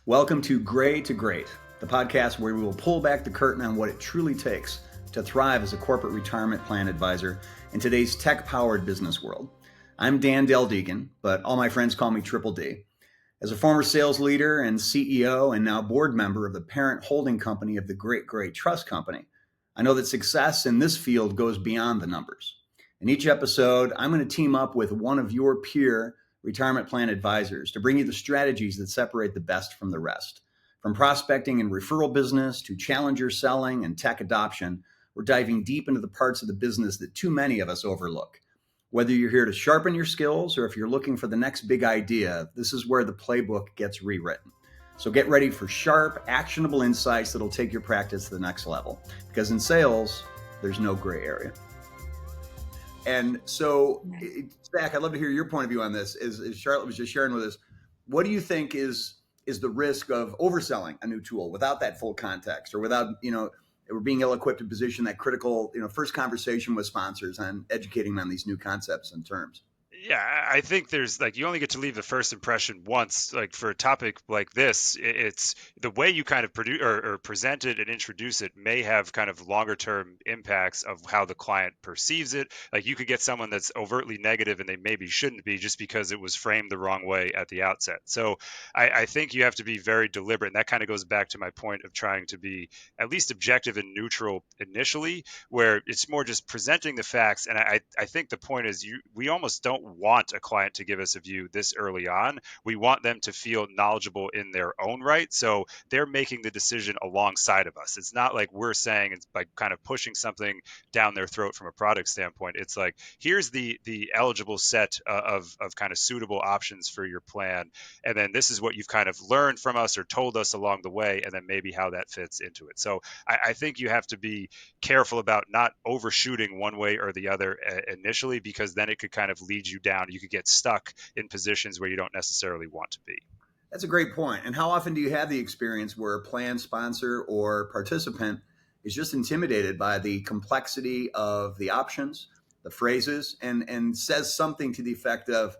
Welcome to Gray to Great, the podcast where we will pull back the curtain on what it truly takes to thrive as a corporate retirement plan advisor in today's tech-powered business world. I'm Dan Dal Degan, but all my friends call me Triple D. As a former sales leader and CEO and now board member of the parent holding company of the Great Gray Trust Company, I know that success in this field goes beyond the numbers. In each episode, I'm going to team up with one of your peer retirement plan advisors to bring you the strategies that separate the best from the rest. From prospecting and referral business to challenger selling and tech adoption, we're diving deep into the parts of the business that too many of us overlook. Whether you're here to sharpen your skills or if you're looking for the next big idea, this is where the playbook gets rewritten. So get ready for sharp, actionable insights that'll take your practice to the next level. Because in sales, there's no gray area. And so, Zach, I'd love to hear your point of view on this. As Charlotte was just sharing with us, what do you think is the risk of overselling a new tool without that full context, or without, we're being ill-equipped to position that critical, first conversation with sponsors on educating them on these new concepts and terms? Yeah, I think there's you only get to leave the first impression once. For a topic like this, it's the way you kind of produce or present it and introduce it may have kind of longer term impacts of how the client perceives it. You could get someone that's overtly negative and they maybe shouldn't be just because it was framed the wrong way at the outset. So I think you have to be very deliberate. And that kind of goes back to my point of trying to be at least objective and neutral initially, where it's more just presenting the facts. And I think the point is we almost don't want a client to give us a view this early on. We want them to feel knowledgeable in their own right. So they're making the decision alongside of us. It's not like we're saying it's like kind of pushing something down their throat from a product standpoint. It's like, here's the eligible set of kind of suitable options for your plan. And then this is what you've kind of learned from us or told us along the way, and then maybe how that fits into it. So I think you have to be careful about not overshooting one way or the other initially, because then it could kind of lead you down. You could get stuck in positions where you don't necessarily want to be. That's a great point. And how often do you have the experience where a plan sponsor or participant is just intimidated by the complexity of the options, the phrases, and says something to the effect of,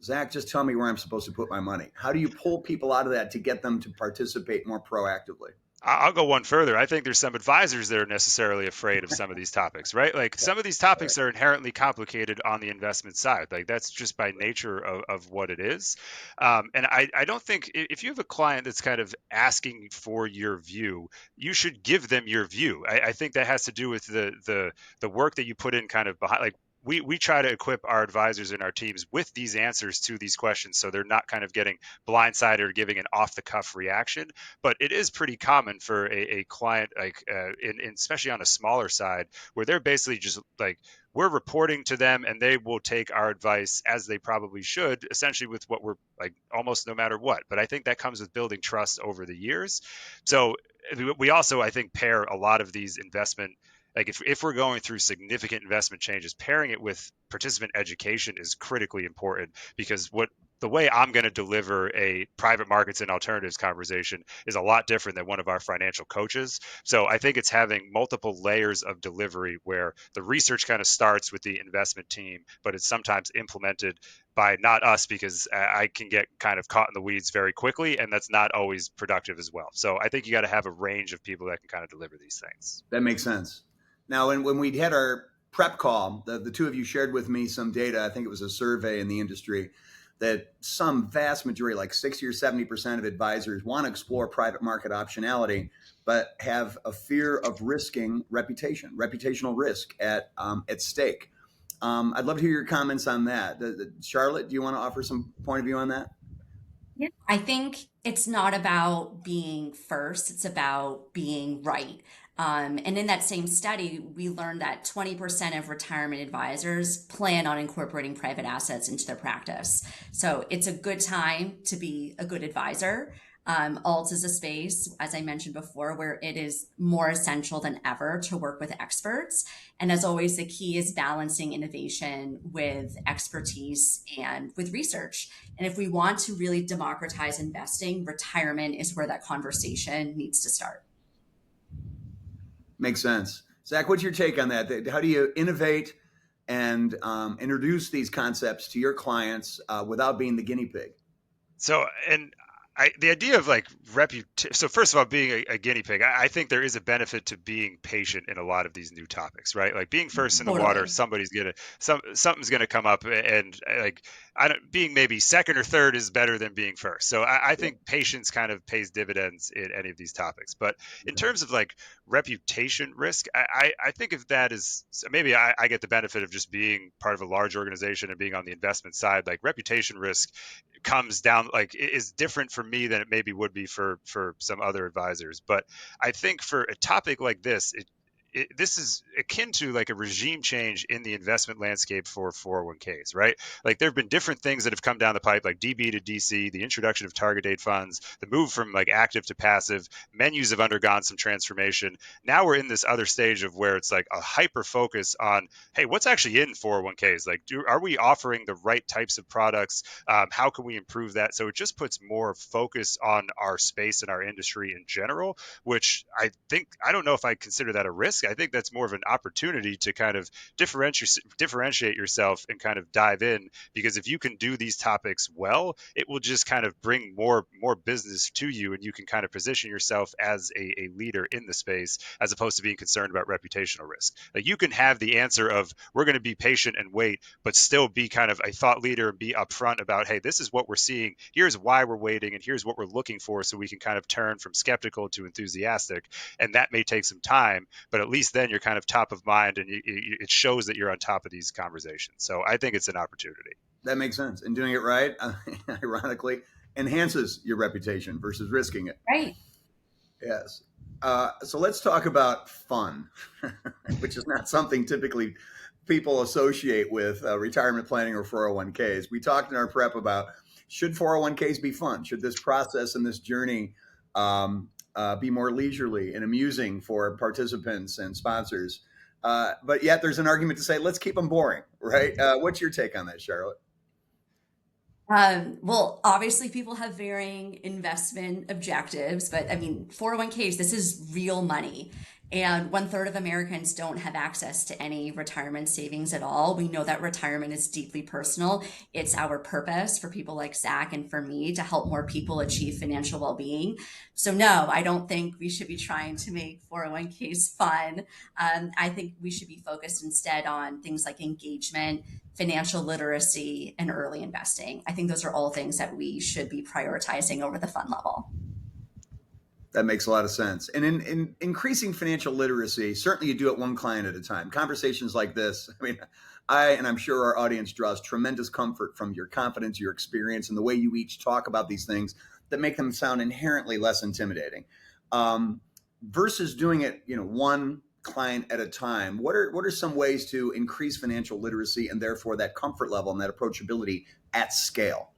Zach, just tell me where I'm supposed to put my money? How do you pull people out of that to get them to participate more proactively? I'll go one further. I think there's some advisors that are necessarily afraid of some of these topics, right? Some of these topics are inherently complicated on the investment side. That's just by nature of what it is. And I don't think if you have a client that's kind of asking for your view, you should give them your view. I think that has to do with the work that you put in kind of behind, we try to equip our advisors and our teams with these answers to these questions, so they're not kind of getting blindsided or giving an off-the-cuff reaction. But it is pretty common for a client, especially on a smaller side, where they're basically just we're reporting to them and they will take our advice as they probably should, essentially with what we're almost no matter what. But I think that comes with building trust over the years. So we also, I think, pair a lot of these investment if we're going through significant investment changes, pairing it with participant education is critically important, because the way I'm going to deliver a private markets and alternatives conversation is a lot different than one of our financial coaches. So I think it's having multiple layers of delivery where the research kind of starts with the investment team, but it's sometimes implemented by not us, because I can get kind of caught in the weeds very quickly, and that's not always productive as well. So I think you got to have a range of people that can kind of deliver these things. That makes sense. Now, when we had our prep call, the two of you shared with me some data. I think it was a survey in the industry that some vast majority, like 60 or 70% of advisors, want to explore private market optionality, but have a fear of risking reputational risk at stake. I'd love to hear your comments on that. Charlotte, do you want to offer some point of view on that? Yeah, I think it's not about being first, it's about being right. And in that same study, we learned that 20% of retirement advisors plan on incorporating private assets into their practice. So it's a good time to be a good advisor. Alt is a space, as I mentioned before, where it is more essential than ever to work with experts. And as always, the key is balancing innovation with expertise and with research. And if we want to really democratize investing, retirement is where that conversation needs to start. Makes sense. Zach, what's your take on that? How do you innovate and introduce these concepts to your clients without being the guinea pig? So, and the idea of like so first of all, being a guinea pig, I think there is a benefit to being patient in a lot of these new topics, right? Like being first in the water, Totally. something's gonna come up, and like I don't being maybe second or third is better than being first. So I Yeah. think patience kind of pays dividends in any of these topics. But in Okay. terms of like reputation risk, I think if that is so maybe I get the benefit of just being part of a large organization and being on the investment side, like reputation risk comes down like is different for me than it maybe would be for some other advisors. But I think for a topic like this, this is akin to like a regime change in the investment landscape for 401ks, right? Like there have been different things that have come down the pipe, like DB to DC, the introduction of target date funds, the move from like active to passive. Menus have undergone some transformation. Now we're in this other stage of where it's like a hyper focus on, hey, what's actually in 401ks? Like, are we offering the right types of products? How can we improve that? So it just puts more focus on our space and our industry in general, which I don't know if I consider that a risk. I think that's more of an opportunity to kind of differentiate yourself and kind of dive in, because if you can do these topics well, it will just kind of bring more business to you, and you can kind of position yourself as a leader in the space as opposed to being concerned about reputational risk. Like you can have the answer of we're going to be patient and wait, but still be kind of a thought leader and be upfront about, hey, this is what we're seeing, here's why we're waiting, and here's what we're looking for, so we can kind of turn from skeptical to enthusiastic. And that may take some time, but at least then you're kind of top of mind, and it shows that you're on top of these conversations. So I think it's an opportunity. That makes sense. And doing it right, ironically, enhances your reputation versus risking it. Right. Yes. So let's talk about fun, which is not something typically people associate with retirement planning or 401ks. We talked in our prep about, should 401ks be fun? Should this process and this journey be more leisurely and amusing for participants and sponsors? But yet there's an argument to say, let's keep them boring, right? What's your take on that, Charlotte? Well, obviously people have varying investment objectives, but I mean, 401ks, this is real money. And one third of Americans don't have access to any retirement savings at all. We know that retirement is deeply personal. It's our purpose for people like Zach and for me to help more people achieve financial well being. So, no, I don't think we should be trying to make 401ks fun. I think we should be focused instead on things like engagement, financial literacy, and early investing. I think those are all things that we should be prioritizing over the fun level. That makes a lot of sense. And in increasing financial literacy, certainly you do it one client at a time. Conversations like this, I mean, and I'm sure our audience draws tremendous comfort from your confidence, your experience, and the way you each talk about these things that make them sound inherently less intimidating. Versus doing it, one client at a time. What are some ways to increase financial literacy and therefore that comfort level and that approachability at scale?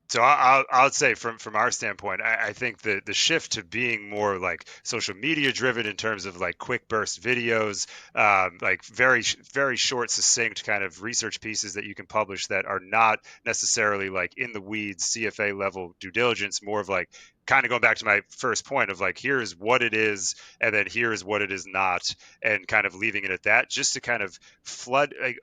So I'll say from our standpoint, I think the shift to being more like social media driven in terms of like quick burst videos, like very short, succinct kind of research pieces that you can publish that are not necessarily like in the weeds CFA level due diligence, more of like kind of going back to my first point of like, here's what it is, and then here's what it is not, and kind of leaving it at that, just to kind of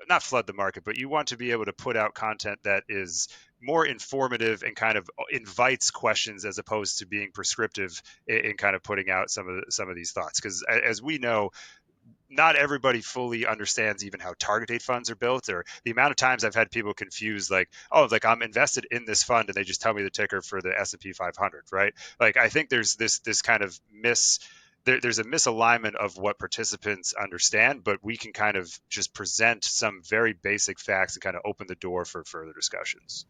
not flood the market, but you want to be able to put out content that is more informative and kind of invites questions as opposed to being prescriptive in kind of putting out some of these thoughts. Because as we know, not everybody fully understands even how target date funds are built, or the amount of times I've had people confused, like, oh, like I'm invested in this fund and they just tell me the ticker for the S&P 500, right? Like I think there's this kind of there's a misalignment of what participants understand, but we can kind of just present some very basic facts and kind of open the door for further discussions.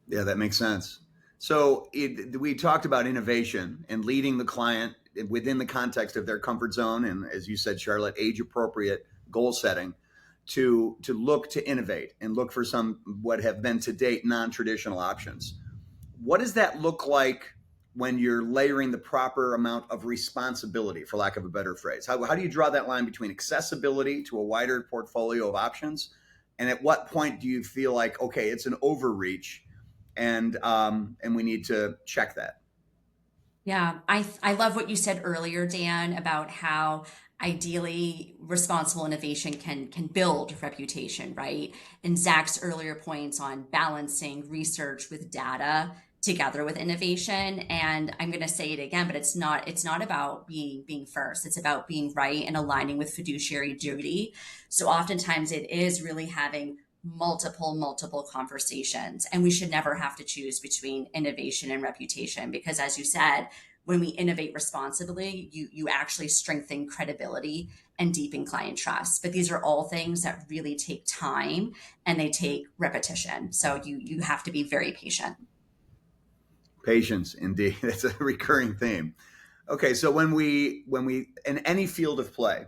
Yeah, that makes sense. So we talked about innovation and leading the client within the context of their comfort zone, and as you said, Charlotte, age appropriate goal setting to look to innovate and look for some what have been to date non-traditional options. What does that look like when you're layering the proper amount of responsibility, for lack of a better phrase? How do you draw that line between accessibility to a wider portfolio of options, and at what point do you feel like, okay, it's an overreach, and we need to check that? Yeah, I love what you said earlier, Dan, about how ideally responsible innovation can build reputation, right? And Zach's earlier points on balancing research with data together with innovation. And I'm going to say it again, but it's not about being first. It's about being right and aligning with fiduciary duty. So oftentimes it is really having multiple conversations, and we should never have to choose between innovation and reputation, because as you said, when we innovate responsibly, you actually strengthen credibility and deepen client trust. But these are all things that really take time and they take repetition. So you have to be very patient. Patience, indeed. That's a recurring theme. Okay, so when we in any field of play,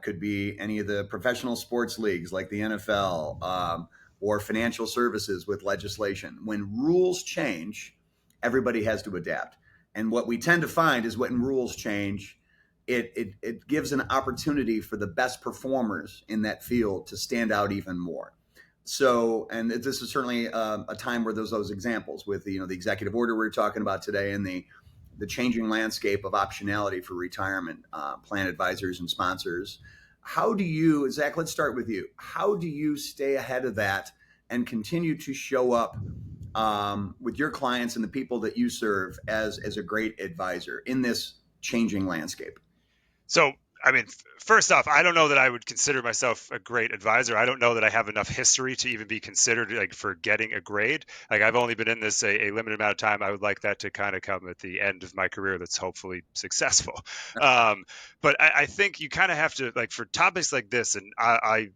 could be any of the professional sports leagues like the NFL, or financial services with legislation. When rules change, everybody has to adapt. And what we tend to find is when rules change, it gives an opportunity for the best performers in that field to stand out even more. So, and this is certainly a time where there's those examples with the executive order we're talking about today, and the changing landscape of optionality for retirement plan advisors and sponsors. How do you, Zach, let's start with you. How do you stay ahead of that and continue to show up with your clients and the people that you serve as a great advisor in this changing landscape? So, I mean, first off, I don't know that I would consider myself a great advisor. I don't know that I have enough history to even be considered like for getting a grade. Like I've only been in this a limited amount of time. I would like that to kind of come at the end of my career that's hopefully successful. But I think you kind of have to, like, for topics like this, and I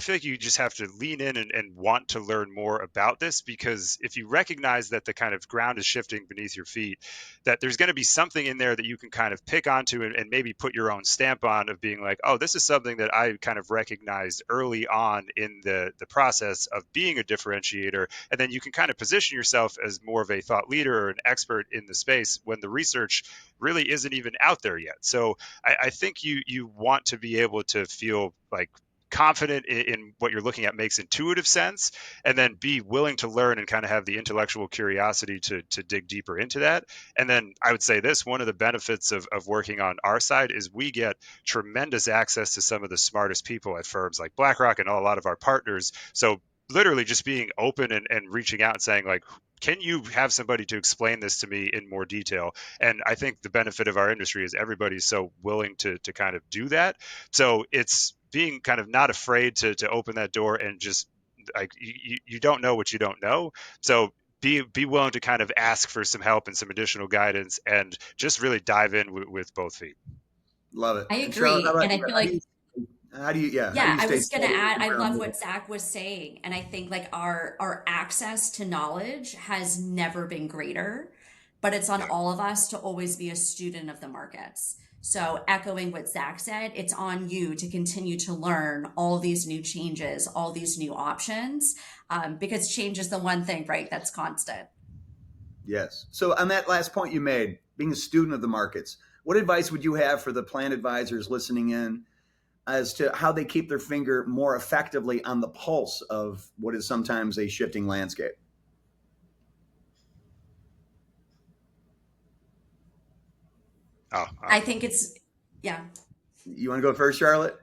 feel like you just have to lean in and want to learn more about this, because if you recognize that the kind of ground is shifting beneath your feet, that there's going to be something in there that you can kind of pick onto and maybe put your own stamp on, of being like, oh, this is something that I kind of recognized early on in the process of being a differentiator. And then you can kind of position yourself as more of a thought leader or an expert in the space when the research really isn't even out there yet. So I think you want to be able to feel like confident in what you're looking at makes intuitive sense, and then be willing to learn and kind of have the intellectual curiosity to dig deeper into that. And then I would say this, one of the benefits of working on our side is we get tremendous access to some of the smartest people at firms like BlackRock and a lot of our partners. So literally just being open and reaching out and saying, like, can you have somebody to explain this to me in more detail? And I think the benefit of our industry is everybody's so willing to kind of do that. So it's being kind of not afraid to open that door, and just like, you don't know what you don't know. So be willing to kind of ask for some help and some additional guidance, and just really dive in with both feet. Love it. I And Charlotte, how agree. about And I you? feel like, How do you yeah, I stay was going to steady add, I around love moving? what Zach was saying. And I think like our access to knowledge has never been greater, but it's on Yeah. all of us to always be a student of the markets. So echoing what Zach said, it's on you to continue to learn all these new changes, all these new options, because change is the one thing, right, that's constant. Yes. So on that last point you made, being a student of the markets, what advice would you have for the plan advisors listening in as to how they keep their finger more effectively on the pulse of what is sometimes a shifting landscape? Oh, I think it's, yeah. You want to go first, Charlotte?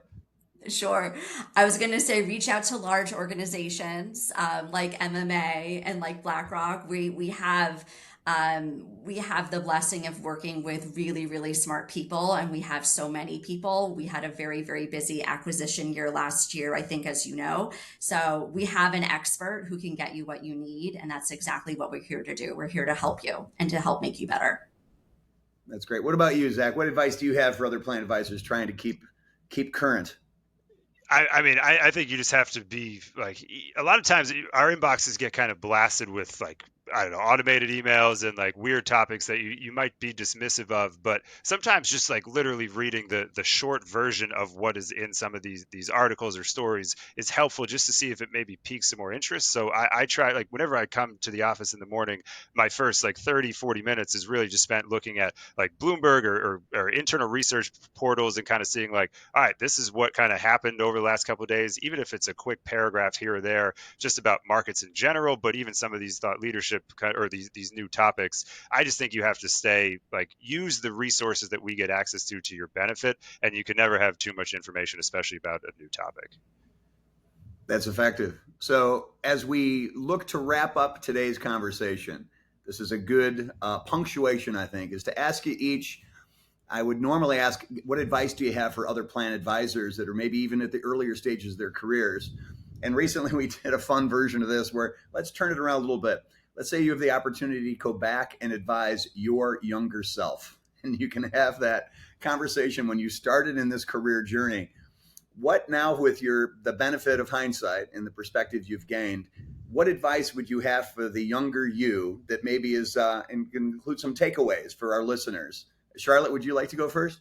Sure. I was going to say reach out to large organizations like MMA and like BlackRock. We have the blessing of working with really smart people, and we have so many people. We had a very busy acquisition year last year, I think, as you know. So we have an expert who can get you what you need, and that's exactly what we're here to do. We're here to help you and to help make you better. That's great. What about you, Zach? What advice do you have for other plan advisors trying to keep current? I think you just have to be like, a lot of times our inboxes get kind of blasted with, like, I don't know, automated emails and like weird topics that you might be dismissive of, but sometimes just like literally reading the short version of what is in some of these articles or stories is helpful, just to see if it maybe piques some more interest. So I try, like, whenever I come to the office in the morning, my first like 30-40 minutes is really just spent looking at like Bloomberg or internal research portals, and kind of seeing like, all right, this is what kind of happened over the last couple of days, even if it's a quick paragraph here or there just about markets in general, but even some of these thought leadership entrepreneurship or these new topics, I just think you have to stay use the resources that we get access to your benefit, and you can never have too much information, especially about a new topic. That's effective. So as we look to wrap up today's conversation, this is a good punctuation, I think, is to ask you each. I would normally ask, what advice do you have for other plan advisors that are maybe even at the earlier stages of their careers? And recently we did a fun version of this where let's turn it around a little bit. Let's say you have the opportunity to go back and advise your younger self, and you can have that conversation when you started in this career journey. What now, with the benefit of hindsight and the perspective you've gained, what advice would you have for the younger you that maybe is and can include some takeaways for our listeners? Charlotte, would you like to go first?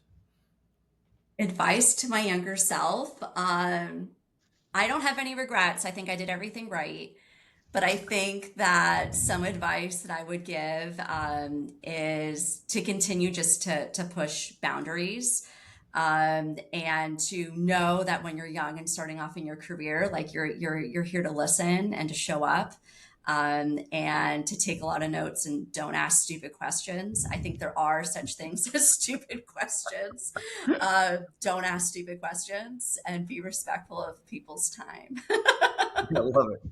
Advice to my younger self. I don't have any regrets. I think I did everything right. But I think that some advice that I would give is to continue just to push boundaries. And to know that when you're young and starting off in your career, you're here to listen and to show up, and to take a lot of notes and don't ask stupid questions. I think there are such things as stupid questions. Don't ask stupid questions and be respectful of people's time. I love it.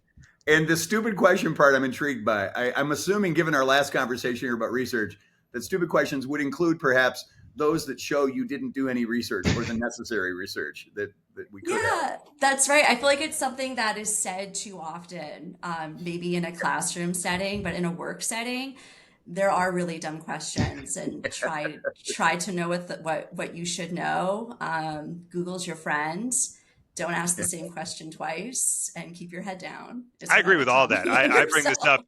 And the stupid question part, I'm intrigued by. I'm assuming, given our last conversation here about research, that stupid questions would include perhaps those that show you didn't do any research or the necessary research that we could have. Yeah, that's right. I feel like it's something that is said too often, maybe in a classroom setting, but in a work setting, there are really dumb questions, and try to know what you should know. Google's your friend. Don't ask the same question twice, and keep your head down. I agree with all that. I bring this up.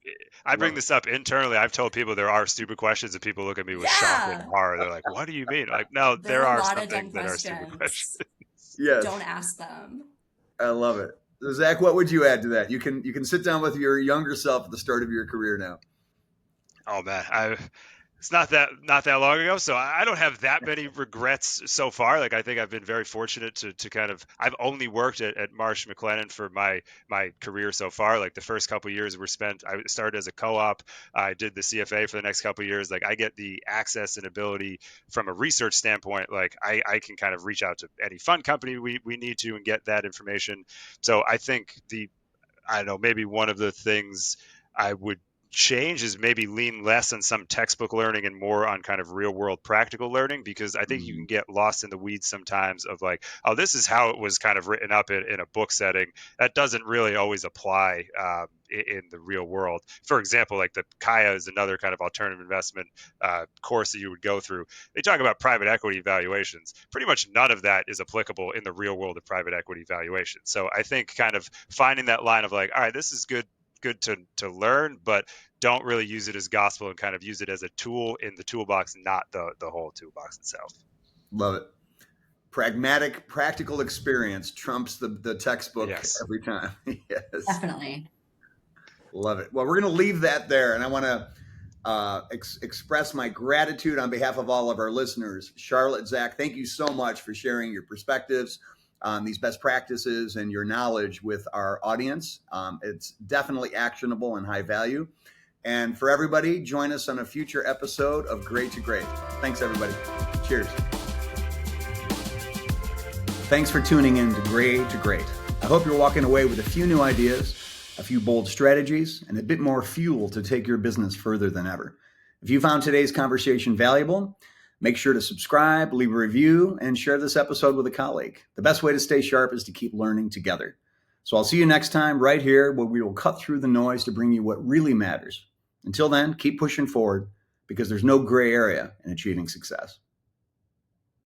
I bring this up internally. I've told people there are stupid questions, and people look at me with shock and horror. They're like, "What do you mean?" Like, no, there are some things that are stupid questions. Yes. Don't ask them. I love it. So Zach, what would you add to that? You can sit down with your younger self at the start of your career now. Oh man, it's not that long ago, so I don't have that many regrets so far. I think I've been very fortunate to kind of, I've only worked at Marsh McLennan for my career so far. The first couple of years were spent, I started as a co-op. I did the CFA for the next couple of years. I get the access and ability from a research standpoint. I can kind of reach out to any fund company we need to and get that information. So I think I don't know, maybe one of the things I would change is maybe lean less on some textbook learning and more on kind of real world practical learning, because I think you can get lost in the weeds sometimes of oh, this is how it was kind of written up in a book setting. That doesn't really always apply in the real world. For example, the Kaya is another kind of alternative investment course that you would go through. They talk about private equity valuations. Pretty much none of that is applicable in the real world of private equity valuation. So I think kind of finding that line of all right, this is good to learn, but don't really use it as gospel, and kind of use it as a tool in the toolbox, not the whole toolbox itself. Love it. Pragmatic, practical experience trumps the textbook every time. Yes. Definitely. Love it. Well, we're going to leave that there, and I want to express my gratitude on behalf of all of our listeners. Charlotte, Zach, thank you so much for sharing your perspectives on these best practices and your knowledge with our audience. It's definitely actionable and high value. And for everybody, join us on a future episode of Great to Great. Thanks, everybody. Cheers. Thanks for tuning in to Great to Great. I hope you're walking away with a few new ideas, a few bold strategies, and a bit more fuel to take your business further than ever. If you found today's conversation valuable, make sure to subscribe, leave a review, and share this episode with a colleague. The best way to stay sharp is to keep learning together. So I'll see you next time right here, where we will cut through the noise to bring you what really matters. Until then, keep pushing forward, because there's no gray area in achieving success.